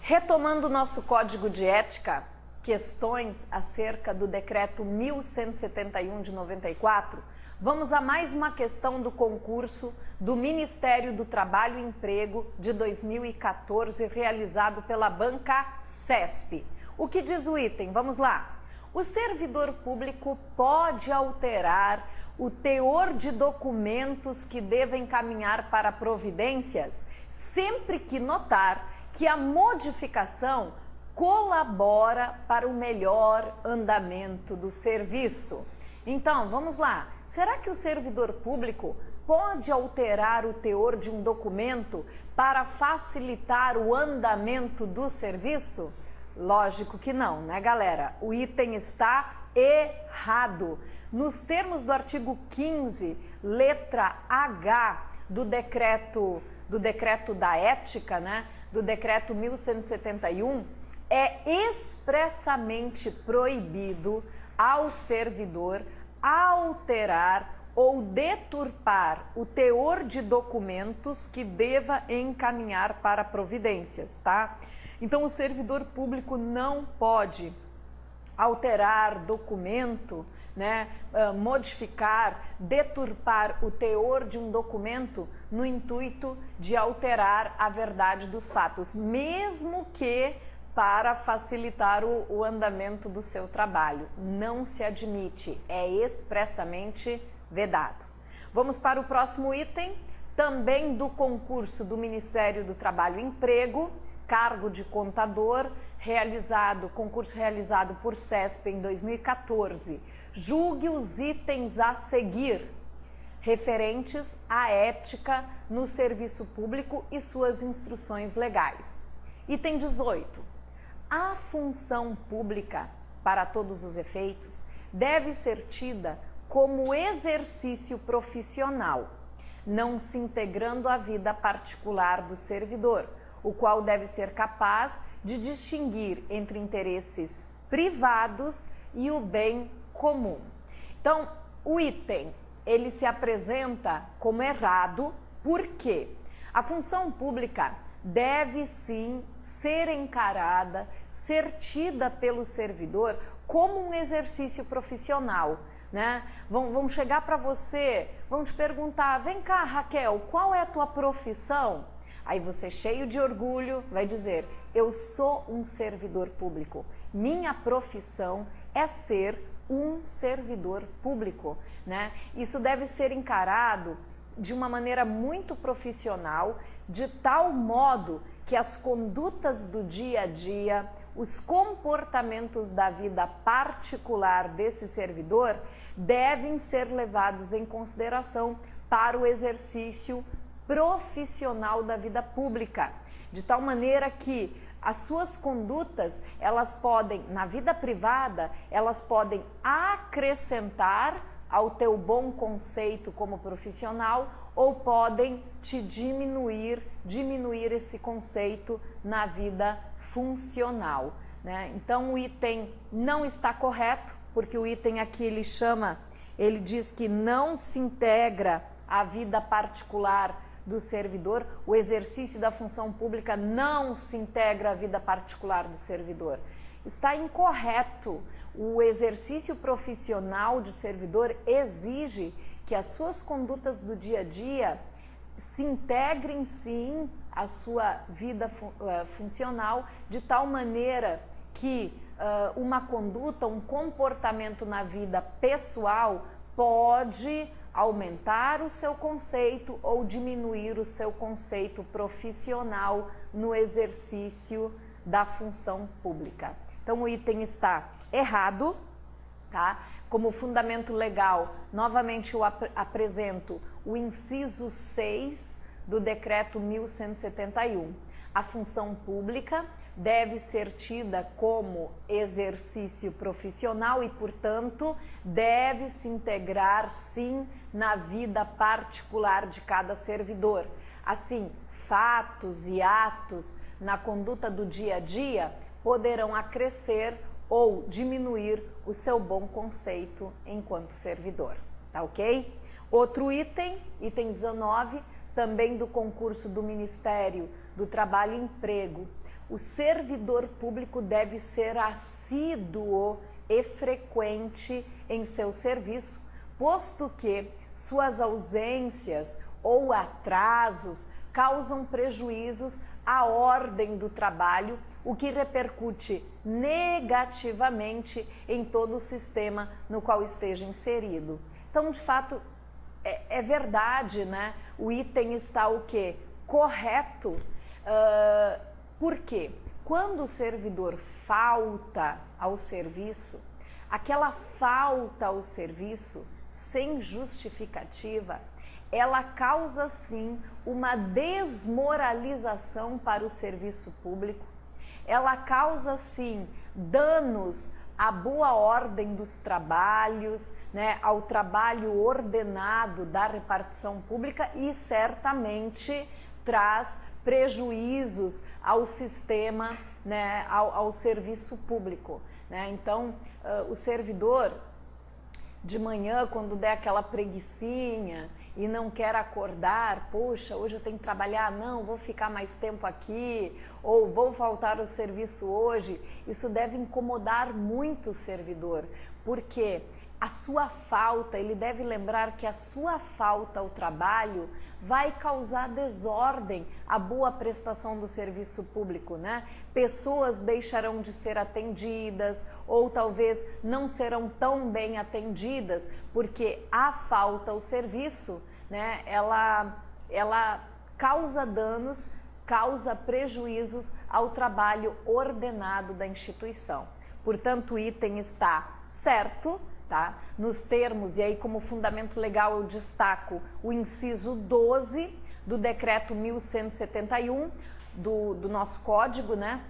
Retomando o nosso código de ética, questões acerca do decreto 1171 de 94, vamos a mais uma questão do concurso do Ministério do Trabalho e Emprego de 2014, realizado pela banca CESP. O que diz o item? Vamos lá. O servidor público pode alterar o teor de documentos que devem encaminhar para providências, sempre que notar que a modificação colabora para o melhor andamento do serviço. Então, vamos lá. Será que o servidor público pode alterar o teor de um documento para facilitar o andamento do serviço? Lógico que não, né, galera? O item está errado. Nos termos do artigo 15, letra H do decreto da ética, né, do decreto 1171, é expressamente proibido ao servidor alterar ou deturpar o teor de documentos que deva encaminhar para providências, tá? Então, o servidor público não pode alterar documento, né, modificar, deturpar o teor de um documento no intuito de alterar a verdade dos fatos, mesmo que para facilitar o andamento do seu trabalho. Não se admite, é expressamente vedado. Vamos para o próximo item, também do concurso do Ministério do Trabalho e Emprego, cargo de contador, concurso realizado por CESP em 2014. Julgue os itens a seguir, referentes à ética no serviço público e suas instruções legais. Item 18. A função pública, para todos os efeitos, deve ser tida como exercício profissional, não se integrando à vida particular do servidor, o qual deve ser capaz de distinguir entre interesses privados e o bem comum. Então, o item, ele se apresenta como errado, porque a função pública deve sim ser encarada, ser tida pelo servidor como um exercício profissional, né? Vão chegar para você, vão te perguntar, vem cá, Raquel, qual é a tua profissão? Aí você, cheio de orgulho, vai dizer, eu sou um servidor público, minha profissão é ser um servidor público, né? Isso deve ser encarado de uma maneira muito profissional, de tal modo que as condutas do dia a dia, os comportamentos da vida particular desse servidor devem ser levados em consideração para o exercício profissional da vida pública, de tal maneira que as suas condutas, elas podem, na vida privada, elas podem acrescentar ao teu bom conceito como profissional ou podem te diminuir esse conceito na vida funcional, né? Então o item não está correto, porque o item aqui ele diz que não se integra à vida particular do servidor, o exercício da função pública não se integra à vida particular do servidor. Está incorreto. O exercício profissional de servidor exige que as suas condutas do dia a dia se integrem sim à sua vida funcional, de tal maneira que uma conduta, um comportamento na vida pessoal pode aumentar o seu conceito ou diminuir o seu conceito profissional no exercício da função pública. Então o item está errado, tá? Como fundamento legal, novamente eu apresento o inciso 6 do decreto 1171. A função pública deve ser tida como exercício profissional e, portanto, deve se integrar, sim, na vida particular de cada servidor. Assim, fatos e atos na conduta do dia a dia poderão acrescer ou diminuir o seu bom conceito enquanto servidor, tá ok? Outro item, item 19, também do concurso do Ministério do Trabalho e Emprego. o servidor público deve ser assíduo e frequente em seu serviço, posto que suas ausências ou atrasos causam prejuízos à ordem do trabalho, o que repercute negativamente em todo o sistema no qual esteja inserido. Então, de fato, é verdade, né? O item está o quê? Correto. Por quê? Quando o servidor falta ao serviço, aquela falta ao serviço sem justificativa, ela causa sim uma desmoralização para o serviço público, ela causa sim danos à boa ordem dos trabalhos, né, ao trabalho ordenado da repartição pública e certamente traz prejuízos ao sistema, né, ao serviço público, né? Então, o servidor de manhã, quando der aquela preguicinha e não quer acordar, poxa, hoje eu tenho que trabalhar, não, vou ficar mais tempo aqui, ou vou faltar ao serviço hoje, isso deve incomodar muito o servidor, porque a sua falta, ele deve lembrar que a sua falta ao trabalho vai causar desordem à boa prestação do serviço público, né? Pessoas deixarão de ser atendidas ou talvez não serão tão bem atendidas, porque a falta ao serviço, né, ela causa danos, causa prejuízos ao trabalho ordenado da instituição. Portanto, o item está certo, tá? Nos termos, e aí como fundamento legal eu destaco o inciso 12 do decreto 1171 do nosso código, né?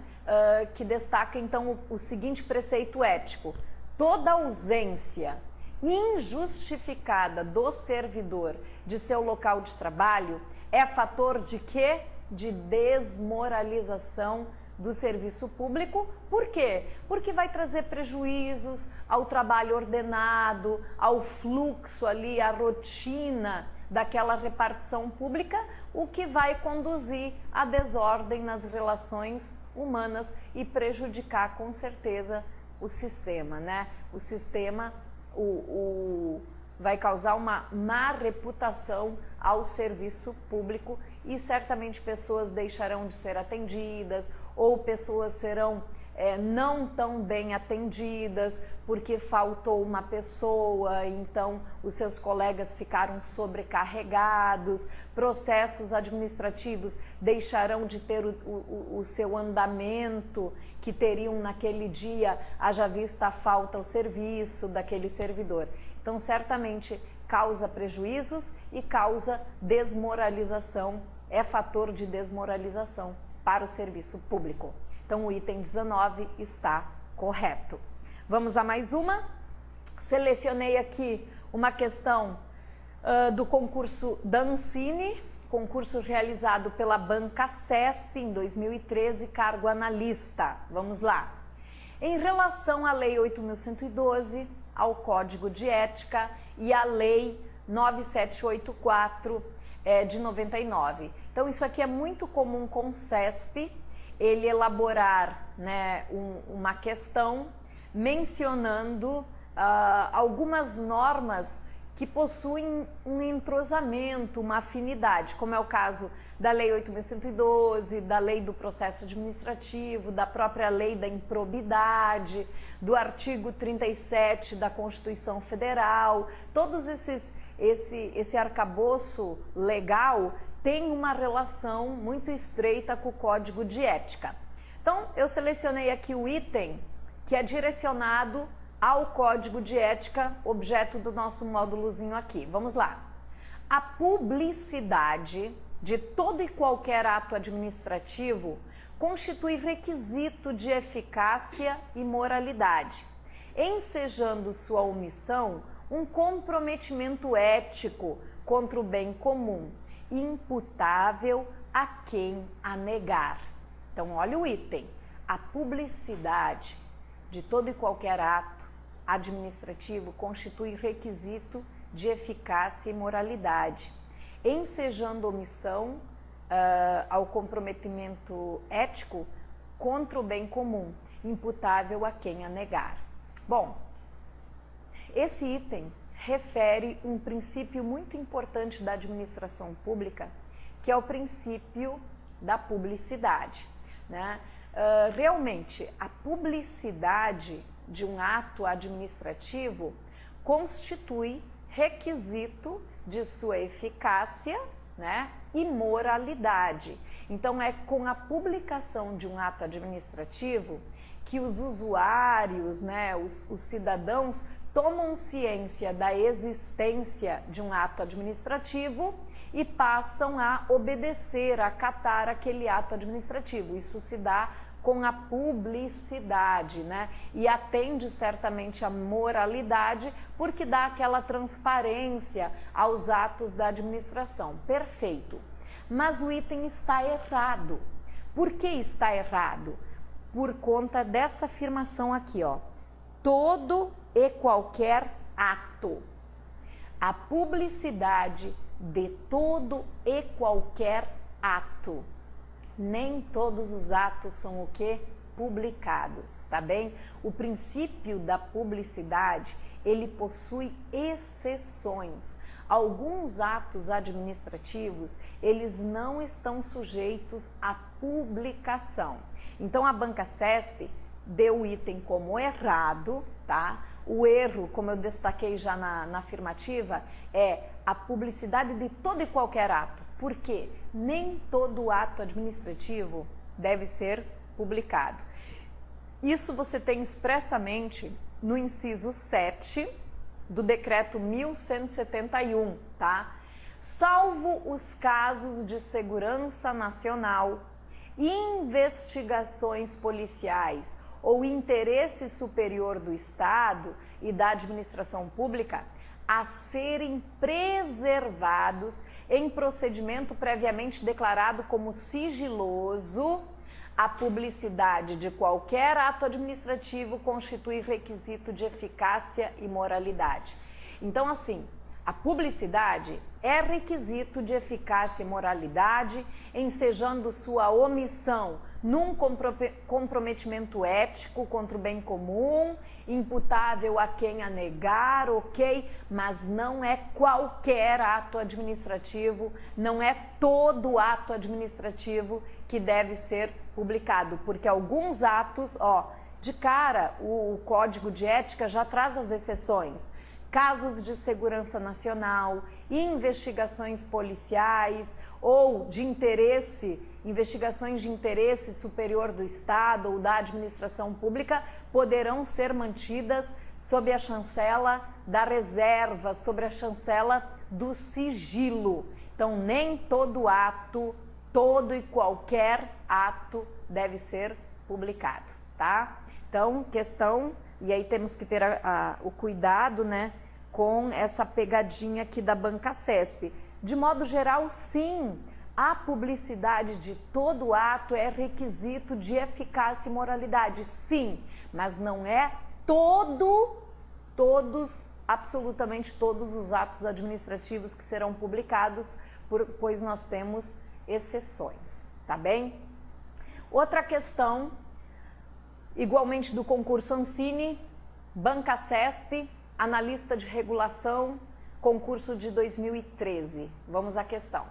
Que destaca então o seguinte preceito ético: toda ausência injustificada do servidor de seu local de trabalho é fator de quê? De desmoralização do serviço público. Por quê? Porque vai trazer prejuízos ao trabalho ordenado, ao fluxo ali, à rotina daquela repartição pública, o que vai conduzir à desordem nas relações humanas e prejudicar com certeza o sistema, né? O sistema vai causar uma má reputação ao serviço público e certamente pessoas deixarão de ser atendidas ou pessoas serão não tão bem atendidas porque faltou uma pessoa, então os seus colegas ficaram sobrecarregados, processos administrativos deixarão de ter o seu andamento que teriam naquele dia, haja vista a falta ao serviço daquele servidor. Então, certamente causa prejuízos e causa desmoralização, é fator de desmoralização para o serviço público. Então, o item 19 está correto. Vamos a mais uma? Selecionei aqui uma questão do concurso da Ancine, concurso realizado pela Banca CESP em 2013, cargo analista. Vamos lá. Em relação à Lei 8.112, ao Código de Ética e à Lei 9784 de 99. Então, isso aqui é muito comum com o CESP, ele elaborar, né, uma questão mencionando algumas normas que possuem um entrosamento, uma afinidade, como é o caso da Lei 8.112, da Lei do Processo Administrativo, da própria Lei da Improbidade, do artigo 37 da Constituição Federal. Todos esse arcabouço legal tem uma relação muito estreita com o Código de Ética. Então, eu selecionei aqui o item que é direcionado ao Código de Ética, objeto do nosso módulozinho aqui. Vamos lá. A publicidade de todo e qualquer ato administrativo constitui requisito de eficácia e moralidade, ensejando sua omissão um comprometimento ético contra o bem comum, imputável a quem a negar. Então, olha o item. A publicidade de todo e qualquer ato administrativo constitui requisito de eficácia e moralidade, ensejando omissão ao comprometimento ético contra o bem comum, imputável a quem a negar. Bom, esse item refere um princípio muito importante da administração pública, que é o princípio da publicidade, né? Realmente, a publicidade de um ato administrativo constitui requisito de sua eficácia, né, e moralidade. Então, é com a publicação de um ato administrativo que os usuários, né, os cidadãos, tomam ciência da existência de um ato administrativo e passam a obedecer, a acatar aquele ato administrativo. Isso se dá com a publicidade, né? E atende certamente à moralidade, porque dá aquela transparência aos atos da administração. Perfeito. Mas o item está errado. Por que está errado? Por conta dessa afirmação aqui, ó. Todo e qualquer ato. A publicidade de todo e qualquer ato. Nem todos os atos são o quê? Publicados, tá bem? O princípio da publicidade, ele possui exceções. Alguns atos administrativos, eles não estão sujeitos à publicação. Então, a Bancasesp deu o item como errado, tá? O erro, como eu destaquei já na afirmativa, é a publicidade de todo e qualquer ato. Por quê? Nem todo ato administrativo deve ser publicado. Isso você tem expressamente no inciso 7 do decreto 1171, tá? Salvo os casos de segurança nacional, investigações policiais ou interesse superior do Estado e da administração pública, a serem preservados em procedimento previamente declarado como sigiloso, a publicidade de qualquer ato administrativo constitui requisito de eficácia e moralidade. Então, assim, a publicidade é requisito de eficácia e moralidade, ensejando sua omissão num comprometimento ético contra o bem comum, imputável a quem a negar, ok? Mas não é qualquer ato administrativo, não é todo ato administrativo que deve ser publicado, porque alguns atos, ó, de cara, o Código de Ética já traz as exceções. Casos de segurança nacional, investigações policiais ou de interesse, investigações de interesse superior do Estado ou da administração pública poderão ser mantidas sob a chancela da reserva, sob a chancela do sigilo. Então, nem todo ato, todo e qualquer ato deve ser publicado, tá? Então, questão... E aí temos que ter o cuidado, né, com essa pegadinha aqui da Bancasesp. De modo geral, sim, a publicidade de todo ato é requisito de eficácia e moralidade, sim, mas não é absolutamente todos os atos administrativos que serão publicados, pois nós temos exceções, tá bem? Outra questão... Igualmente do concurso Ancine, Bancasesp, analista de regulação, concurso de 2013. Vamos à questão.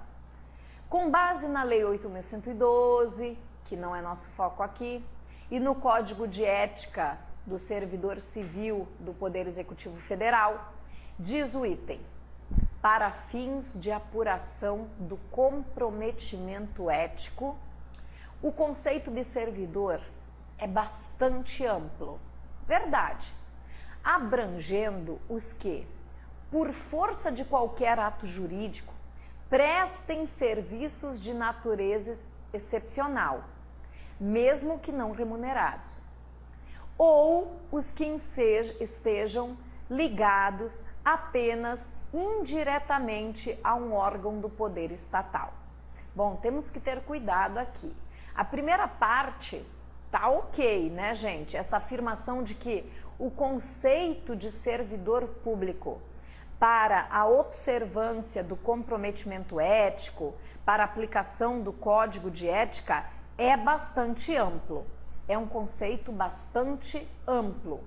Com base na Lei 8.112, que não é nosso foco aqui, e no Código de Ética do Servidor Civil do Poder Executivo Federal, diz o item: para fins de apuração do comprometimento ético, o conceito de servidor é bastante amplo, verdade, abrangendo os que, por força de qualquer ato jurídico, prestem serviços de natureza excepcional, mesmo que não remunerados, ou os que estejam ligados apenas indiretamente a um órgão do poder estatal. Bom, temos que ter cuidado aqui. A primeira parte tá ok, né, gente? Essa afirmação de que o conceito de servidor público para a observância do comprometimento ético, para a aplicação do Código de Ética, é bastante amplo. é um conceito bastante amplo,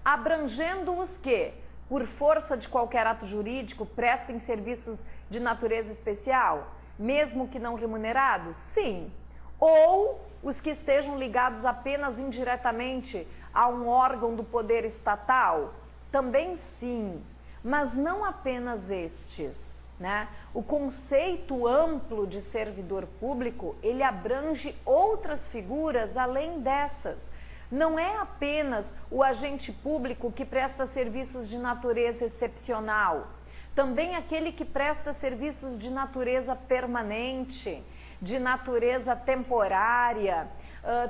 abrangendo os que, por força de qualquer ato jurídico, prestem serviços de natureza especial, mesmo que não remunerados? Sim. Ou os que estejam ligados apenas indiretamente a um órgão do poder estatal? Também sim, mas não apenas estes, né? O conceito amplo de servidor público, ele abrange outras figuras além dessas. Não é apenas o agente público que presta serviços de natureza excepcional, também aquele que presta serviços de natureza permanente, de natureza temporária,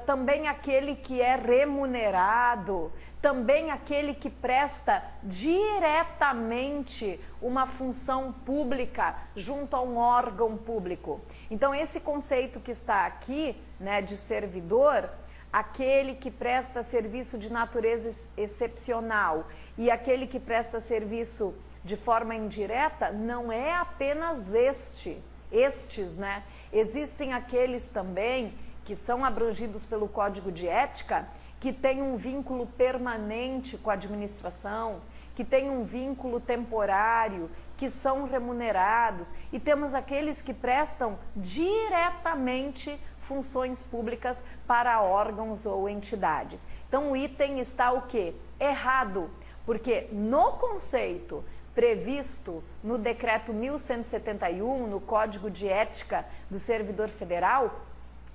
também aquele que é remunerado, também aquele que presta diretamente uma função pública junto a um órgão público. Então, esse conceito que está aqui, né, de servidor, aquele que presta serviço de natureza excepcional e aquele que presta serviço de forma indireta, não é apenas estes, né? Existem aqueles também que são abrangidos pelo Código de Ética, que têm um vínculo permanente com a administração, que têm um vínculo temporário, que são remunerados, e temos aqueles que prestam diretamente funções públicas para órgãos ou entidades. Então o item está o quê? Errado, porque no conceito previsto no Decreto 1171, no Código de Ética do Servidor Federal,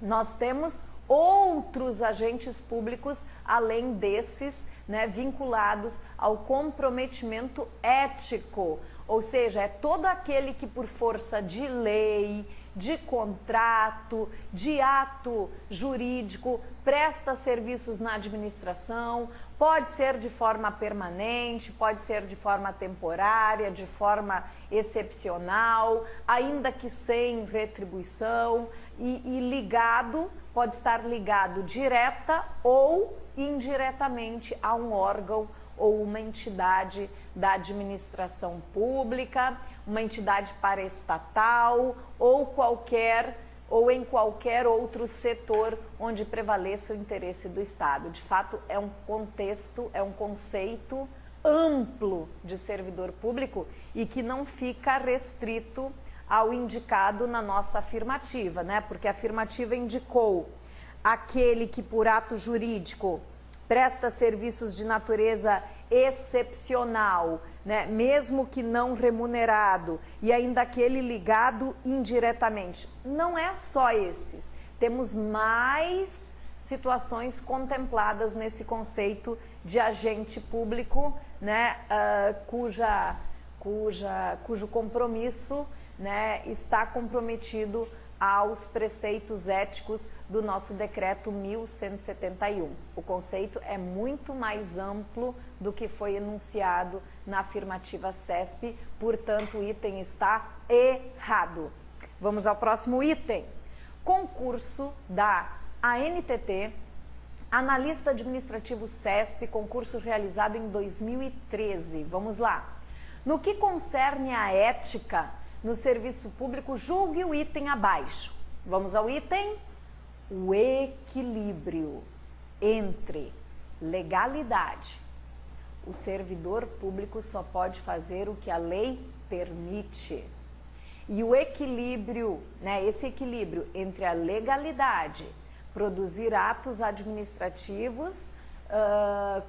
nós temos outros agentes públicos além desses, né, vinculados ao comprometimento ético, ou seja, é todo aquele que por força de lei, de contrato, de ato jurídico, presta serviços na administração, pode ser de forma permanente, pode ser de forma temporária, de forma excepcional, ainda que sem retribuição, e ligado, pode estar ligado direta ou indiretamente a um órgão ou uma entidade da administração pública, uma entidade paraestatal ou em qualquer outro setor onde prevaleça o interesse do Estado. De fato, é um contexto, é um conceito amplo de servidor público e que não fica restrito ao indicado na nossa afirmativa, né? Porque a afirmativa indicou aquele que por ato jurídico presta serviços de natureza excepcional, né? Mesmo que não remunerado, e ainda aquele ligado indiretamente. Não é só esses, temos mais situações contempladas nesse conceito de agente público, né? Cujo compromisso, né, está comprometido aos preceitos éticos do nosso Decreto 1171. O conceito é muito mais amplo do que foi enunciado na afirmativa CESP, portanto, o item está errado. Vamos ao próximo item. Concurso da ANTT, analista administrativo CESP, concurso realizado em 2013. Vamos lá. No que concerne à ética no serviço público, julgue o item abaixo. Vamos ao item? O equilíbrio entre legalidade. O servidor público só pode fazer o que a lei permite. E o equilíbrio, né, esse equilíbrio entre a legalidade, produzir atos administrativos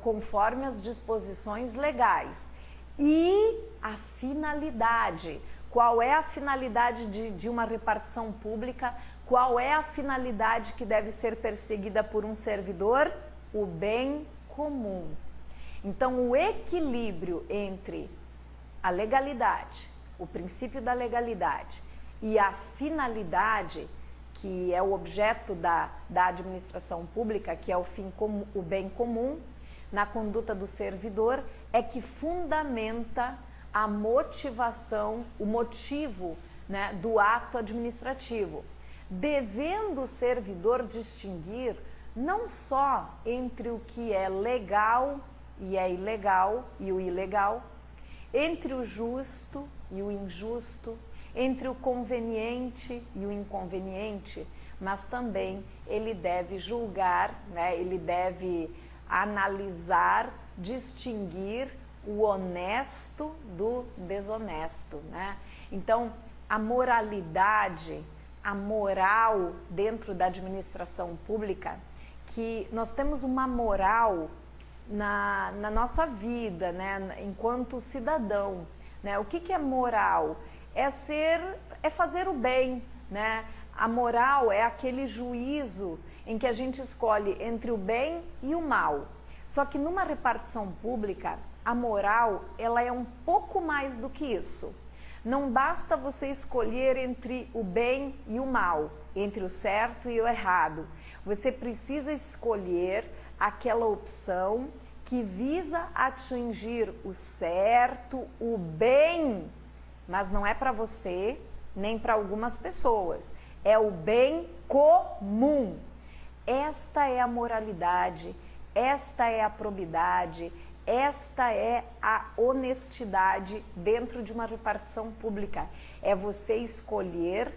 conforme as disposições legais, e a finalidade. Qual é a finalidade de uma repartição pública? Qual é a finalidade que deve ser perseguida por um servidor? O bem comum. Então, o equilíbrio entre a legalidade, o princípio da legalidade e a finalidade, que é o objeto da administração pública, que é o fim comum, o bem comum, na conduta do servidor, é que fundamenta a motivação, o motivo, né, do ato administrativo, devendo o servidor distinguir não só entre o que é legal e é ilegal e o ilegal, entre o justo e o injusto, entre o conveniente e o inconveniente, mas também ele deve julgar, né? Ele deve analisar, distinguir o honesto do desonesto, né? Então, a moralidade, a moral dentro da administração pública, que nós temos uma moral na nossa vida, né? Enquanto cidadão, né? O que é moral? É fazer o bem, né? A moral é aquele juízo em que a gente escolhe entre o bem e o mal. Só que numa repartição pública, a moral, ela é um pouco mais do que isso. Não basta você escolher entre o bem e o mal, entre o certo e o errado. Você precisa escolher aquela opção que visa atingir o certo, o bem, mas não é para você, nem para algumas pessoas. É o bem comum. Esta é a moralidade, esta é a probidade, esta é a honestidade dentro de uma repartição pública. É você escolher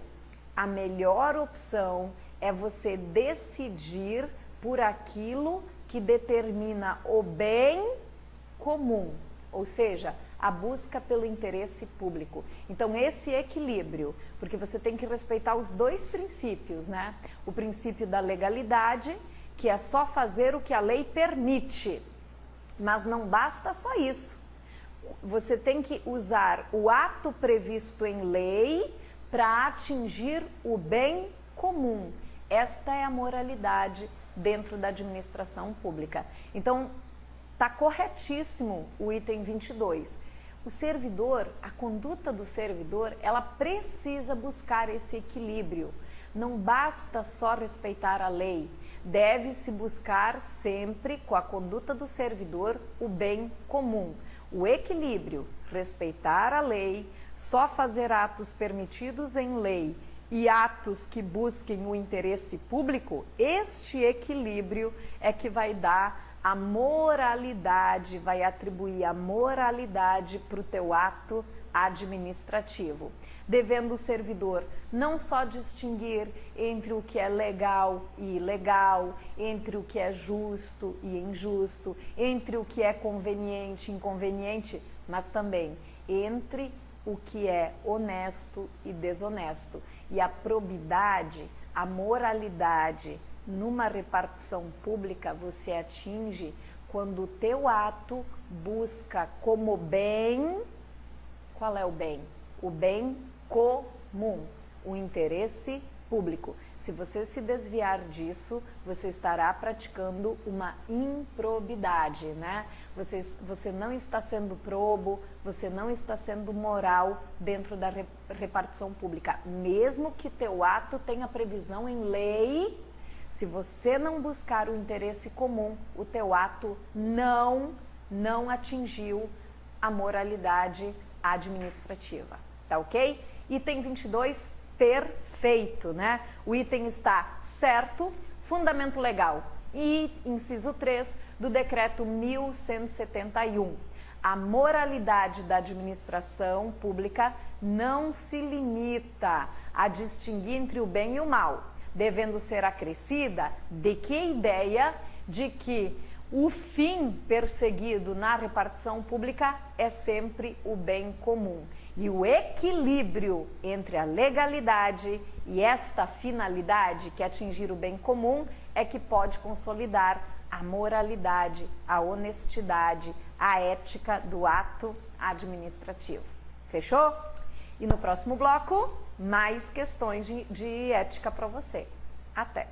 a melhor opção, é você decidir por aquilo que determina o bem comum, ou seja, a busca pelo interesse público. Então, esse equilíbrio, porque você tem que respeitar os dois princípios, né? O princípio da legalidade, que é só fazer o que a lei permite. Mas não basta só isso. Você tem que usar o ato previsto em lei para atingir o bem comum. Esta é a moralidade dentro da administração pública. Então, está corretíssimo o item 22. O servidor, a conduta do servidor, ela precisa buscar esse equilíbrio. Não basta só respeitar a lei. Deve-se buscar sempre, com a conduta do servidor, o bem comum. O equilíbrio, respeitar a lei, só fazer atos permitidos em lei e atos que busquem o interesse público, este equilíbrio é que vai dar a moralidade, vai atribuir a moralidade para o teu ato administrativo. Devendo o servidor não só distinguir entre o que é legal e ilegal, entre o que é justo e injusto, entre o que é conveniente e inconveniente, mas também entre o que é honesto e desonesto. E a probidade, a moralidade, numa repartição pública você atinge quando o teu ato busca como bem, qual é o bem? O bem comum, o interesse público. Se você se desviar disso, você estará praticando uma improbidade, né? Você não está sendo probo, você não está sendo moral dentro da repartição pública. Mesmo que teu ato tenha previsão em lei, se você não buscar o interesse comum, o teu ato não atingiu a moralidade administrativa, tá ok? Item 22, perfeito, né? O item está certo, fundamento legal. E inciso 3 do decreto 1171. A moralidade da administração pública não se limita a distinguir entre o bem e o mal, devendo ser acrescida de que ideia de que o fim perseguido na repartição pública é sempre o bem comum. E o equilíbrio entre a legalidade e esta finalidade, que é atingir o bem comum, é que pode consolidar a moralidade, a honestidade, a ética do ato administrativo. Fechou? E no próximo bloco, mais questões de ética para você. Até!